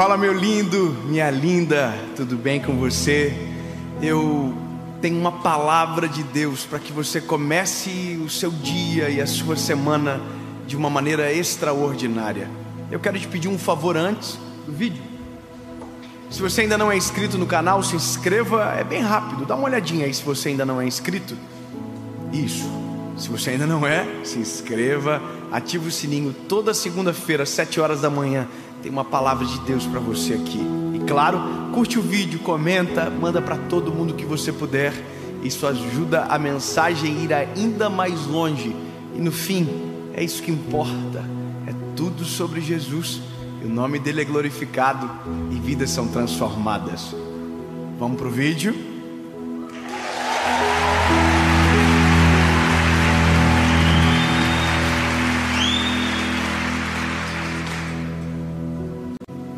Fala, meu lindo, minha linda, tudo bem com você? Eu tenho uma palavra de Deus para que você comece o seu dia e a sua semana de uma maneira extraordinária. Eu quero te pedir um favor antes do vídeo. Se você ainda não é inscrito no canal, se inscreva, é bem rápido, dá uma olhadinha aí se você ainda não é inscrito. Isso, se você ainda não é, se inscreva, ative o sininho. Toda segunda-feira, às 7 horas da manhã, tem uma palavra de Deus para você aqui. E claro, curte o vídeo, comenta, manda para todo mundo que você puder. Isso ajuda a mensagem a ir ainda mais longe. E no fim, é isso que importa. É tudo sobre Jesus. E o nome dele é glorificado e vidas são transformadas. Vamos para o vídeo?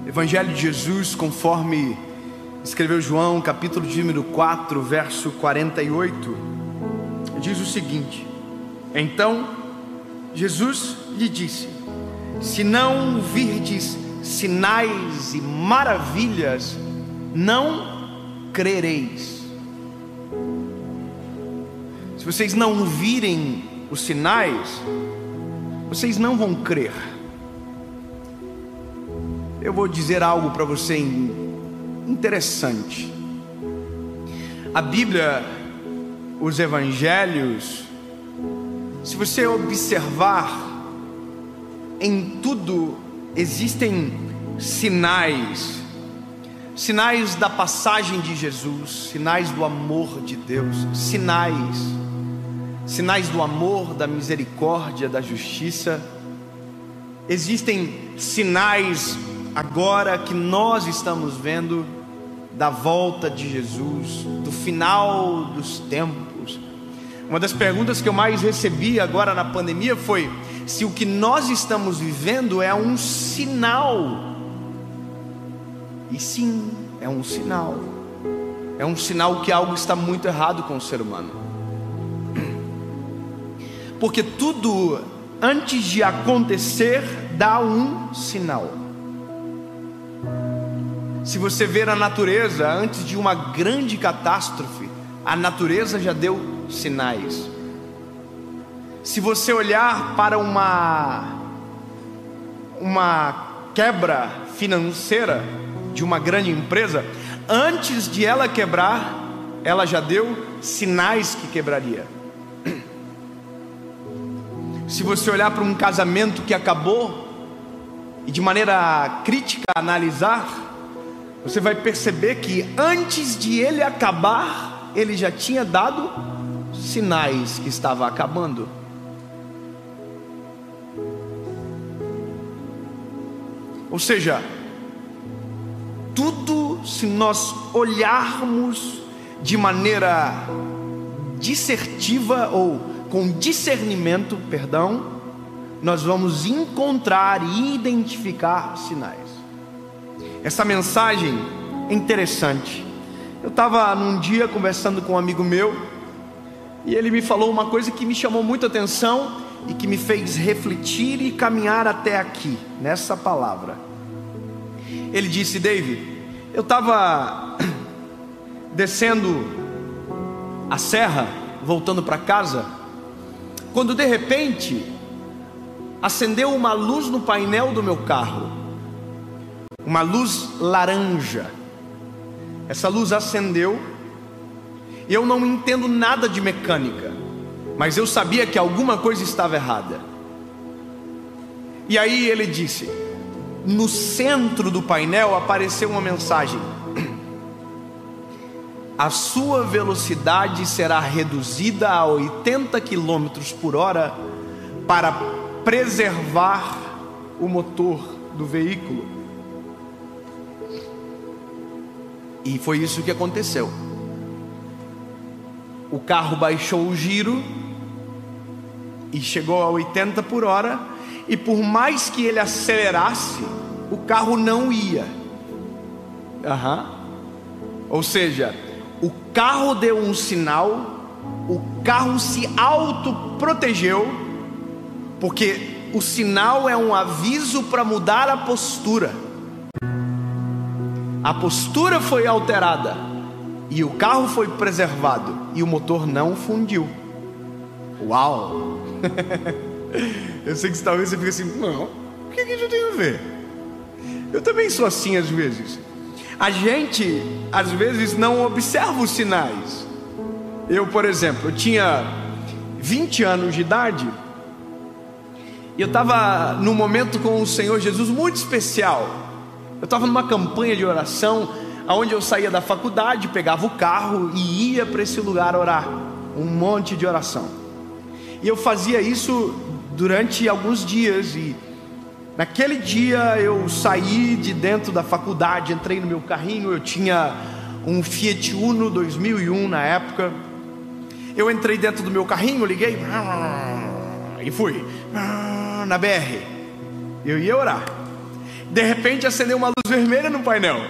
Evangelho de Jesus, conforme escreveu João, capítulo de número 4, verso 48, diz o seguinte: Então Jesus lhe disse: Se não virdes sinais e maravilhas, não crereis. Se vocês não virem os sinais, vocês não vão crer. Eu vou dizer algo para você interessante. A Bíblia, os Evangelhos, se você observar, em tudo existem sinais. Sinais da passagem de Jesus, sinais do amor de Deus, sinais do amor, da misericórdia, da justiça. Existem sinais agora que nós estamos vendo da volta de Jesus, do final dos tempos. Uma das perguntas que eu mais recebi agora na pandemia foi se o que nós estamos vivendo é um sinal. E sim, é um sinal. É um sinal que algo está muito errado com o ser humano. Porque tudo antes de acontecer dá um sinal. Se você ver a natureza, antes de uma grande catástrofe, a natureza já deu sinais. Se você olhar para uma quebra financeira de uma grande empresa, antes de ela quebrar, ela já deu sinais que quebraria. Se você olhar para um casamento que acabou e de maneira crítica analisar, você vai perceber que antes de ele acabar, ele já tinha dado sinais que estava acabando. Ou seja, tudo, se nós olharmos de maneira dissertiva ou com discernimento, nós vamos encontrar e identificar sinais. Essa mensagem é interessante. Eu estava num dia conversando com um amigo meu, e ele me falou uma coisa que me chamou muita atenção e que me fez refletir e caminhar até aqui, nessa palavra. Ele disse: David, eu estava descendo a serra, voltando para casa, quando de repente acendeu uma luz no painel do meu carro. Uma luz laranja. Essa luz acendeu. E eu não entendo nada de mecânica, mas eu sabia que alguma coisa estava errada. E aí ele disse: no centro do painel apareceu uma mensagem: a sua velocidade será reduzida a 80 km por hora para preservar o motor do veículo. E foi isso que aconteceu. O carro baixou o giro e chegou a 80 por hora. E por mais que ele acelerasse, o carro não ia. Ou seja, o carro deu um sinal, o carro se autoprotegeu, porque o sinal é um aviso para mudar a postura. a postura foi alterada e o carro foi preservado e o motor não fundiu. Uau! Eu sei que talvez você fique assim, não, o que isso tem a ver? Eu também sou assim às vezes. A gente às vezes não observa os sinais. Eu, por exemplo, eu tinha 20 anos de idade e eu estava num momento com o Senhor Jesus muito especial. Eu estava numa campanha de oração, onde eu saía da faculdade, pegava o carro e ia para esse lugar orar, um monte de oração. E eu fazia isso durante alguns dias, e naquele dia eu saí de dentro da faculdade, entrei no meu carrinho, eu tinha um Fiat Uno 2001 na época. Eu entrei dentro do meu carrinho, liguei e fui na BR. Eu ia orar. De repente acendeu uma luz vermelha no painel.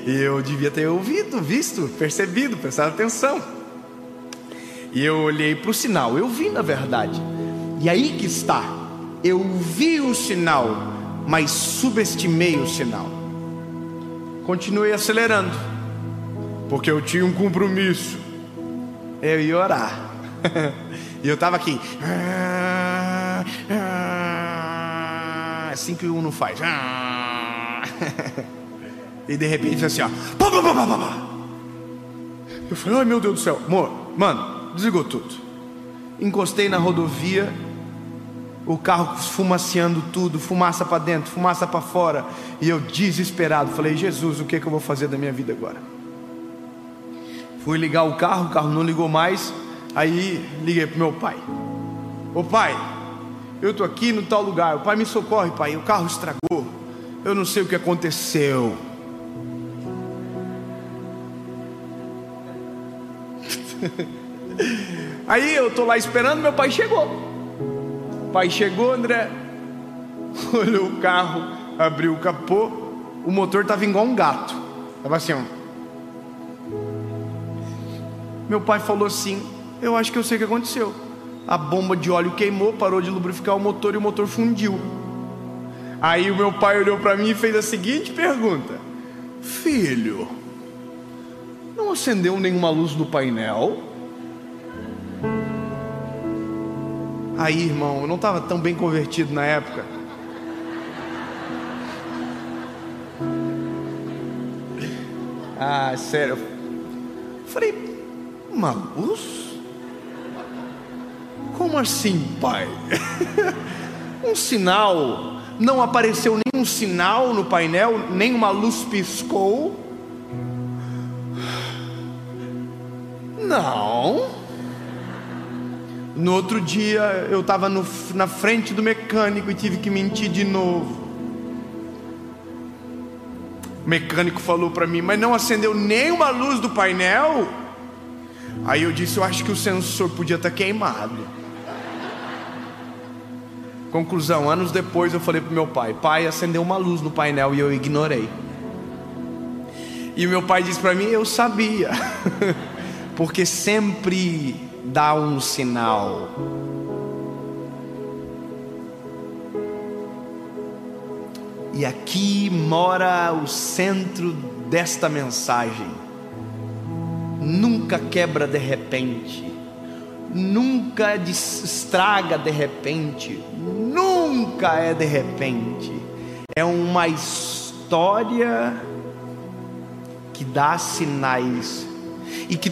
Eu devia ter ouvido, visto, percebido, prestado atenção. E eu olhei para o sinal, eu vi na verdade. E aí que está, eu vi o sinal, mas subestimei o sinal. Continuei acelerando, porque eu tinha um compromisso. Eu ia orar. E eu estava aqui. Assim que o Uno faz. E de repente assim, ó. Eu falei, ai meu Deus do céu, amor, mano, desligou tudo. Encostei na rodovia, o carro esfumaceando tudo, fumaça para dentro, fumaça para fora. E eu desesperado, falei, Jesus, o que é que eu vou fazer da minha vida agora? Fui ligar o carro não ligou mais. Aí liguei pro meu pai. Ô pai, eu tô aqui no tal lugar. O pai, me socorre, pai, o carro estragou. Eu não sei o que aconteceu. Aí eu tô lá esperando, meu pai chegou. O pai chegou, André, olhou o carro, abriu o capô. O motor tava igual um gato. Tava assim, ó. Meu pai falou assim, eu acho que eu sei o que aconteceu. A bomba de óleo queimou, parou de lubrificar o motor e o motor fundiu. Aí o meu pai olhou para mim e fez a seguinte pergunta: filho, não acendeu nenhuma luz no painel? Aí, irmão, eu não estava tão bem convertido na época. Ah, sério. Eu falei, uma luz? Como assim, pai? Um sinal? Não apareceu nenhum sinal no painel, nenhuma luz piscou? Não. No outro dia eu estava na frente do mecânico e tive que mentir de novo. O mecânico falou para mim, mas não acendeu nenhuma luz do painel? Aí eu disse, eu acho que o sensor podia estar queimado. Conclusão, anos depois eu falei pro meu pai, pai, acendeu uma luz no painel e eu ignorei. E o meu pai disse para mim, eu sabia. Porque sempre dá um sinal. E aqui mora o centro desta mensagem. Nunca quebra de repente, nunca estraga de repente, nunca é de repente. É uma história que dá sinais, e que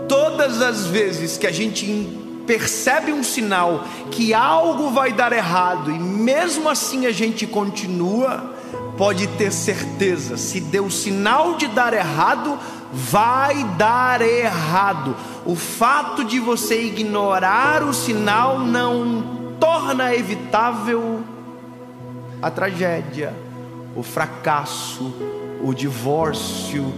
todas as vezes que a gente percebe um sinal que algo vai dar errado, e mesmo assim a gente continua, pode ter certeza, se deu sinal de dar errado, vai dar errado. O fato de você ignorar o sinal não torna evitável a tragédia, o fracasso, o divórcio,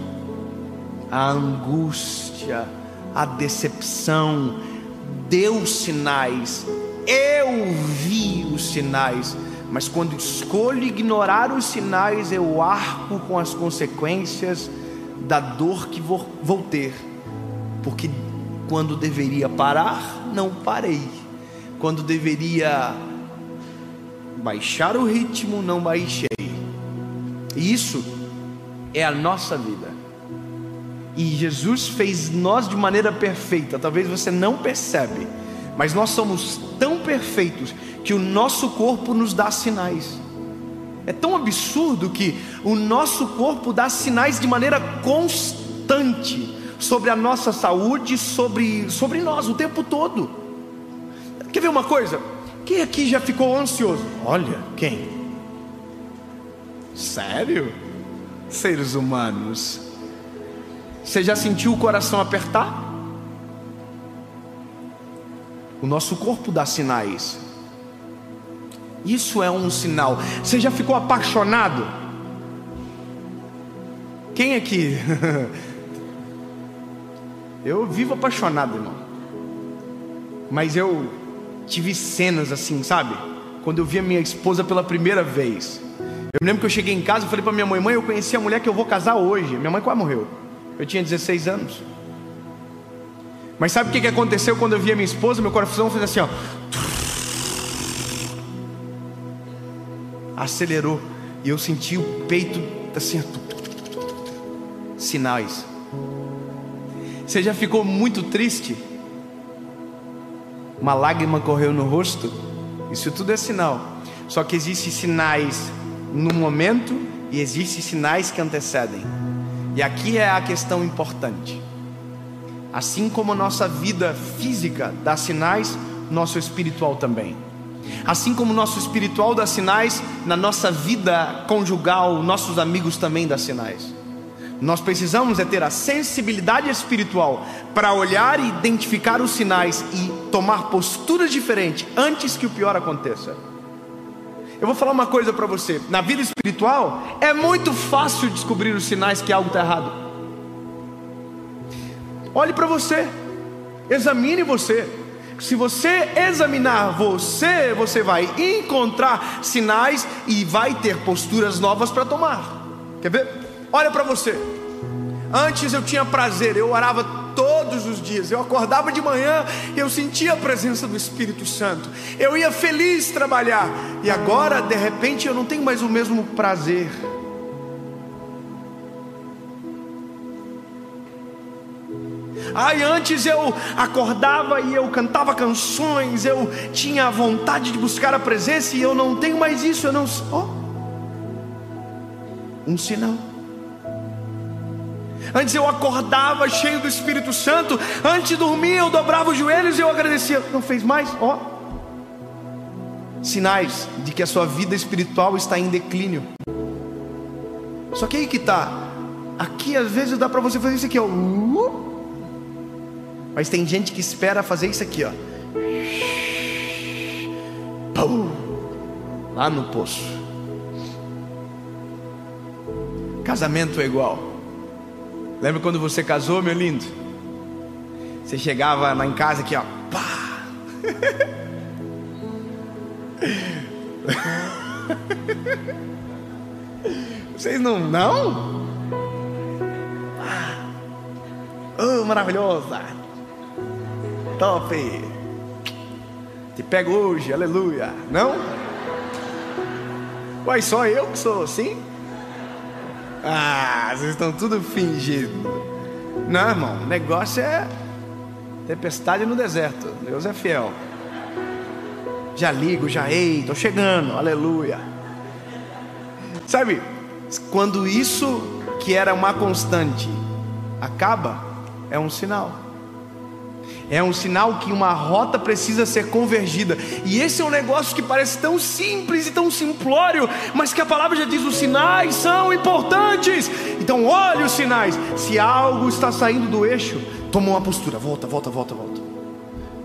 a angústia, a decepção. Deu sinais, eu vi os sinais, mas quando escolho ignorar os sinais, eu arco com as consequências da dor que vou ter. Porque quando deveria parar, não parei. Quando deveria baixar o ritmo, não baixei. E isso é a nossa vida. E Jesus fez nós de maneira perfeita. Talvez você não percebe, mas nós somos tão perfeitos que o nosso corpo nos dá sinais. É tão absurdo que o nosso corpo dá sinais de maneira constante sobre a nossa saúde, sobre nós o tempo todo. Quer ver uma coisa? Quem aqui já ficou ansioso? Olha, quem? Sério? Seres humanos. Você já sentiu o coração apertar? O nosso corpo dá sinais. Isso é um sinal. Você já ficou apaixonado? Quem aqui? Eu vivo apaixonado, irmão. Mas eu tive cenas assim, sabe? Quando eu vi a minha esposa pela primeira vez. Eu me lembro que eu cheguei em casa e falei para minha mãe: mãe, eu conheci a mulher que eu vou casar hoje. Minha mãe quase morreu. Eu tinha 16 anos. Mas sabe o que aconteceu quando eu vi a minha esposa? Meu coração fez assim, ó. Acelerou. E eu senti o peito assim, sinais. Você já ficou muito triste? Uma lágrima correu no rosto? Isso tudo é sinal. Só que existem sinais no momento e existem sinais que antecedem. E aqui é a questão importante. Assim como a nossa vida física dá sinais, nosso espiritual também. Assim como o nosso espiritual dá sinais, na nossa vida conjugal, nossos amigos também dão sinais. Nós precisamos ter a sensibilidade espiritual para olhar e identificar os sinais e tomar posturas diferentes antes que o pior aconteça. Eu vou falar uma coisa para você: na vida espiritual é muito fácil descobrir os sinais que algo está errado. Olhe para você, examine você. Se você examinar você, você vai encontrar sinais e vai ter posturas novas para tomar. Quer ver? Olha para você. Antes eu tinha prazer, eu orava todos os dias, eu acordava de manhã e eu sentia a presença do Espírito Santo, eu ia feliz trabalhar. E agora de repente eu não tenho mais o mesmo prazer. Antes eu acordava e eu cantava canções, eu tinha vontade de buscar a presença, e eu não tenho mais isso. Eu não... um sinal. Antes eu acordava cheio do Espírito Santo, antes de dormir eu dobrava os joelhos e eu agradecia. Não fez mais? Sinais de que a sua vida espiritual está em declínio. Só que aí que está. Aqui às vezes dá para você fazer isso aqui, ó. Mas tem gente que espera fazer isso aqui, ó. Pum! Lá no poço. Casamento é igual. Lembra quando você casou, meu lindo? Você chegava lá em casa aqui, ó. Pá! Vocês não? Oh, maravilhosa! Top! Te pego hoje, aleluia! Não? Uai, só eu que sou assim? Vocês estão tudo fingindo. Não, irmão, o negócio é tempestade no deserto. Deus é fiel. Já ligo, tô chegando, aleluia. Sabe, quando isso que era uma constante acaba, é um sinal. É um sinal que uma rota precisa ser convergida. E esse é um negócio que parece tão simples e tão simplório, mas que a palavra já diz: os sinais são importantes. Então olhe os sinais. Se algo está saindo do eixo, toma uma postura, volta.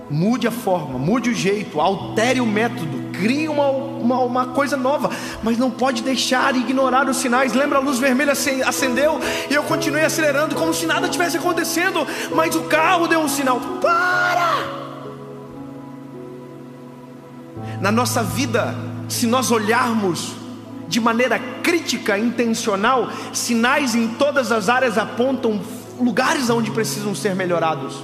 Mude a forma, mude o jeito, altere o método, crie uma coisa nova. Mas não pode deixar e ignorar os sinais. Lembra, a luz vermelha acendeu e eu continuei acelerando como se nada tivesse acontecendo. Mas o carro deu um sinal: para! Na nossa vida, se nós olharmos de maneira crítica, intencional, sinais em todas as áreas apontam lugares onde precisam ser melhorados.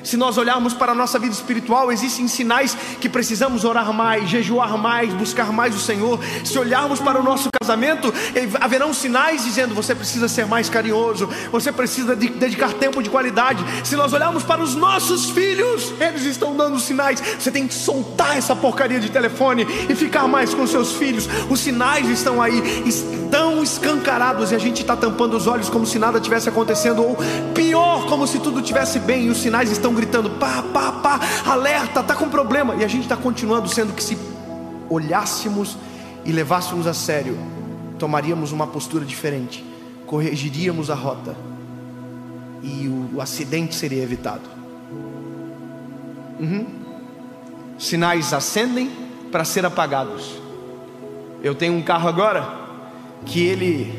Se nós olharmos para a nossa vida espiritual, existem sinais que precisamos orar mais, jejuar mais, buscar mais o Senhor. Se olharmos para o nosso casamento, haverão sinais dizendo: você precisa ser mais carinhoso, você precisa dedicar tempo de qualidade. Se nós olharmos para os nossos filhos, eles estão dando sinais. Você tem que soltar essa porcaria de telefone e ficar mais com seus filhos. Os sinais estão aí, estão escancarados, e a gente está tampando os olhos como se nada tivesse acontecendo, ou pior, como se tudo estivesse bem, e os sinais estão gritando: pá, pá, pá, alerta, está com problema. E a gente está continuando, sendo que se olhássemos e levássemos a sério, tomaríamos uma postura diferente, corrigiríamos a rota e o acidente seria evitado. Sinais acendem para ser apagados. Eu tenho um carro agora que ele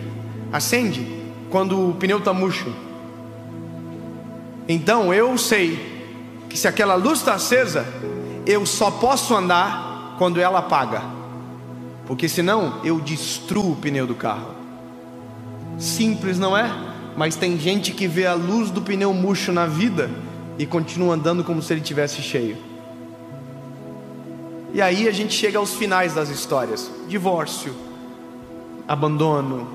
acende quando o pneu está murcho. Então eu sei que se aquela luz está acesa, eu só posso andar quando ela apaga, porque senão eu destruo o pneu do carro. Simples, não é? Mas tem gente que vê a luz do pneu murcho na vida e continua andando como se ele tivesse cheio. E aí a gente chega aos finais das histórias: divórcio, abandono,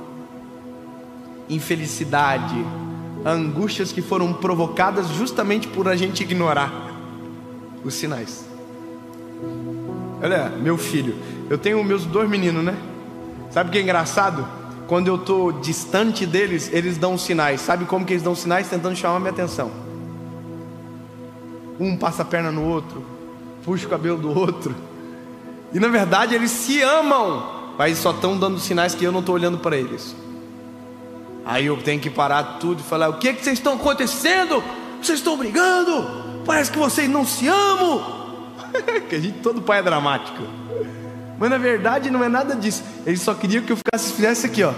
infelicidade, angústias que foram provocadas justamente por a gente ignorar os sinais. Olha, meu filho, eu tenho meus 2 meninos, né? Sabe o que é engraçado? Quando eu estou distante deles, eles dão sinais. Sabe como que eles dão sinais? Tentando chamar minha atenção. Um passa a perna no outro, puxa o cabelo do outro, e na verdade eles se amam, mas só estão dando sinais que eu não estou olhando para eles. Aí eu tenho que parar tudo e falar: o que vocês estão acontecendo? Vocês estão brigando? Parece que vocês não se amam. Que a gente, todo pai é dramático, mas na verdade não é nada disso. Eles só queriam que eu fizesse aqui, ó,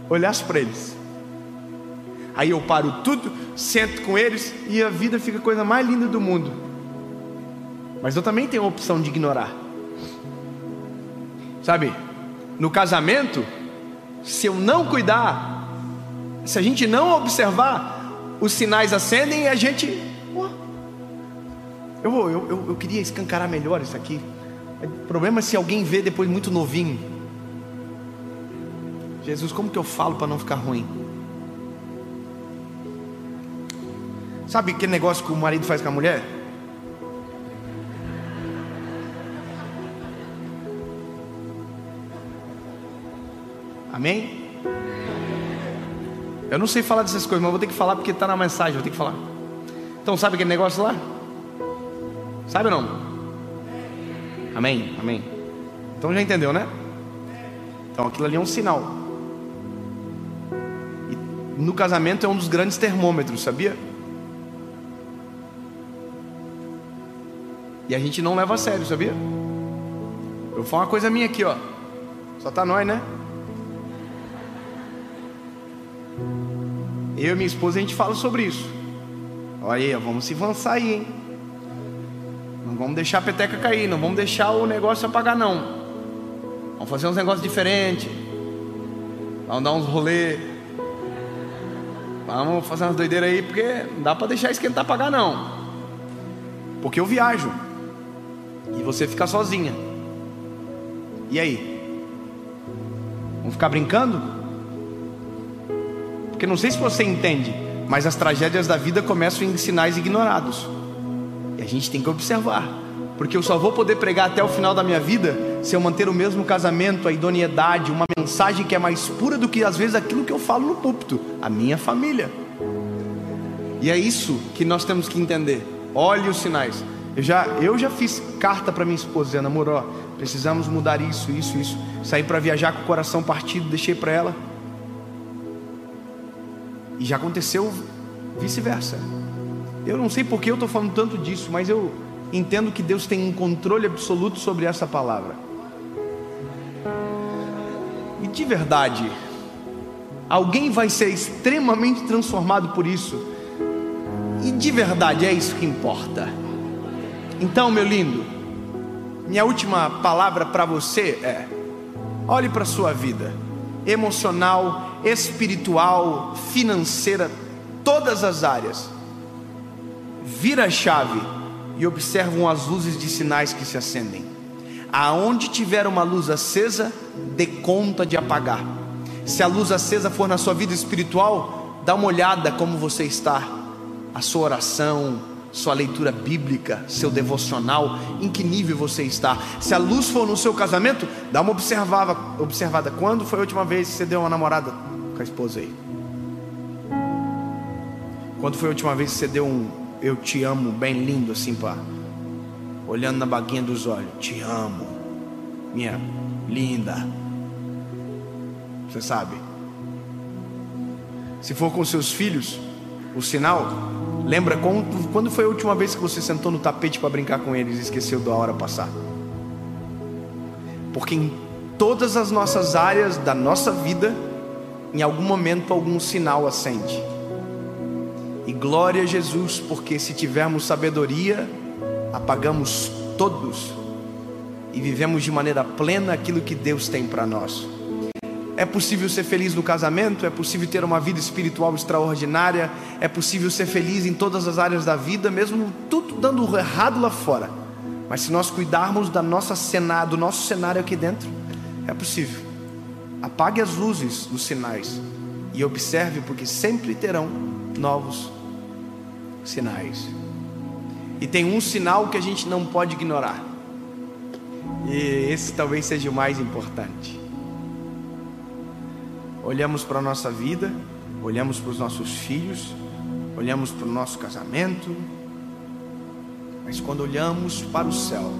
olhasse para eles. Aí eu paro tudo, sento com eles e a vida fica a coisa mais linda do mundo. Mas eu também tenho a opção de ignorar. Sabe, no casamento, se eu não cuidar, se a gente não observar, os sinais acendem e a gente... Eu queria escancarar melhor isso aqui. O problema é se alguém vê depois muito novinho. Jesus, como que eu falo para não ficar ruim? Sabe aquele negócio que o marido faz com a mulher? Amém? Eu não sei falar dessas coisas, mas vou ter que falar porque está na mensagem, vou ter que falar. Então, sabe aquele negócio lá? Sabe ou não? Amém? Amém. Então já entendeu, né? Então aquilo ali é um sinal. E no casamento é um dos grandes termômetros, sabia? E a gente não leva a sério, sabia? Eu vou falar uma coisa minha aqui, ó. Só tá nós, né? Eu e minha esposa, a gente fala sobre isso. Olha aí, vamos se avançar aí, hein? Não vamos deixar a peteca cair, não vamos deixar o negócio apagar, não. Vamos fazer uns negócios diferentes. Vamos dar uns rolê. Vamos fazer umas doideiras aí, porque não dá para deixar esquentar apagar, não. Porque eu viajo e você fica sozinha. E aí? Vamos ficar brincando? Porque não sei se você entende, mas as tragédias da vida começam em sinais ignorados. E a gente tem que observar, porque eu só vou poder pregar até o final da minha vida se eu manter o mesmo casamento, a idoneidade, uma mensagem que é mais pura do que às vezes aquilo que eu falo no púlpito, a minha família. E é isso que nós temos que entender. Olhe os sinais. Eu já fiz carta para minha esposa dizendo: amor, ó, precisamos mudar isso. Saí para viajar com o coração partido, deixei para ela. E já aconteceu vice-versa. Eu não sei porque eu estou falando tanto disso, mas eu entendo que Deus tem um controle absoluto sobre essa palavra. E de verdade, alguém vai ser extremamente transformado por isso. E de verdade é isso que importa. Então, meu lindo, minha última palavra para você é: olhe para a sua vida emocional, espiritual, financeira, todas as áreas. vira a chave e observam as luzes de sinais que se acendem. Aonde tiver uma luz acesa, dê conta de apagar. Se a luz acesa for na sua vida espiritual, dá uma olhada como você está, a sua oração, sua leitura bíblica, seu devocional, em que nível você está. Se a luz for no seu casamento, dá uma observada. Quando foi a última vez que você deu uma namorada com a esposa aí? Quando foi a última vez que você deu um eu te amo bem lindo assim, pá, olhando na baguinha dos olhos? Te amo, minha linda. Você sabe. Se for com seus filhos, o sinal, lembra quando foi a última vez que você sentou no tapete para brincar com eles e esqueceu da hora passar? Porque em todas as nossas áreas da nossa vida, em algum momento algum sinal acende. E glória a Jesus, porque se tivermos sabedoria, apagamos todos e vivemos de maneira plena aquilo que Deus tem para nós. É possível ser feliz no casamento, é possível ter uma vida espiritual extraordinária, é possível ser feliz em todas as áreas da vida, mesmo tudo dando errado lá fora. Mas se nós cuidarmos do nosso cenário aqui dentro, é possível. Apague as luzes dos sinais e observe, porque sempre terão novos sinais. E tem um sinal que a gente não pode ignorar, e esse talvez seja o mais importante. Olhamos para a nossa vida, olhamos para os nossos filhos, olhamos para o nosso casamento, mas quando olhamos para o céu,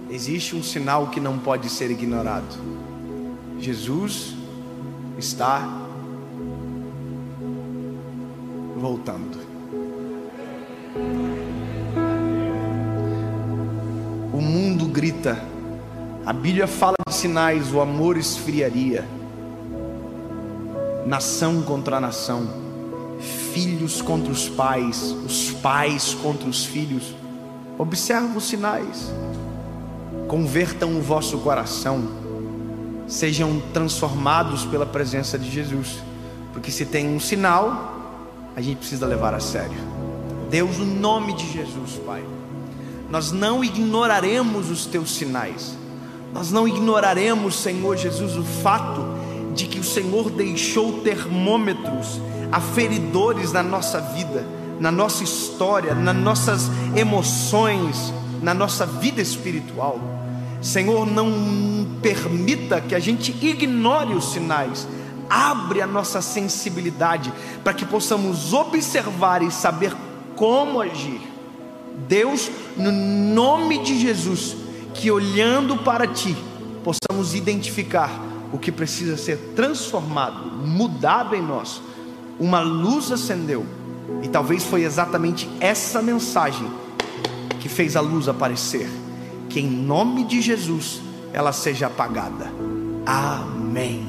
existe um sinal que não pode ser ignorado. Jesus está voltando. O mundo grita, a Bíblia fala de sinais, o amor esfriaria, nação contra nação, filhos contra os pais contra os filhos. Observa os sinais, convertam o vosso coração, sejam transformados pela presença de Jesus, porque se tem um sinal, a gente precisa levar a sério. Deus, no nome de Jesus, Pai, nós não ignoraremos os teus sinais, nós não ignoraremos, Senhor Jesus, o fato de que o Senhor deixou termômetros aferidores na nossa vida, na nossa história, nas nossas emoções, na nossa vida espiritual. Senhor, não permita que a gente ignore os sinais. Abre a nossa sensibilidade para que possamos observar e saber como agir. Deus, no nome de Jesus, que olhando para Ti, possamos identificar o que precisa ser transformado, mudado em nós. Uma luz acendeu, e talvez foi exatamente essa mensagem que fez a luz aparecer. Que em nome de Jesus ela seja apagada. Amém.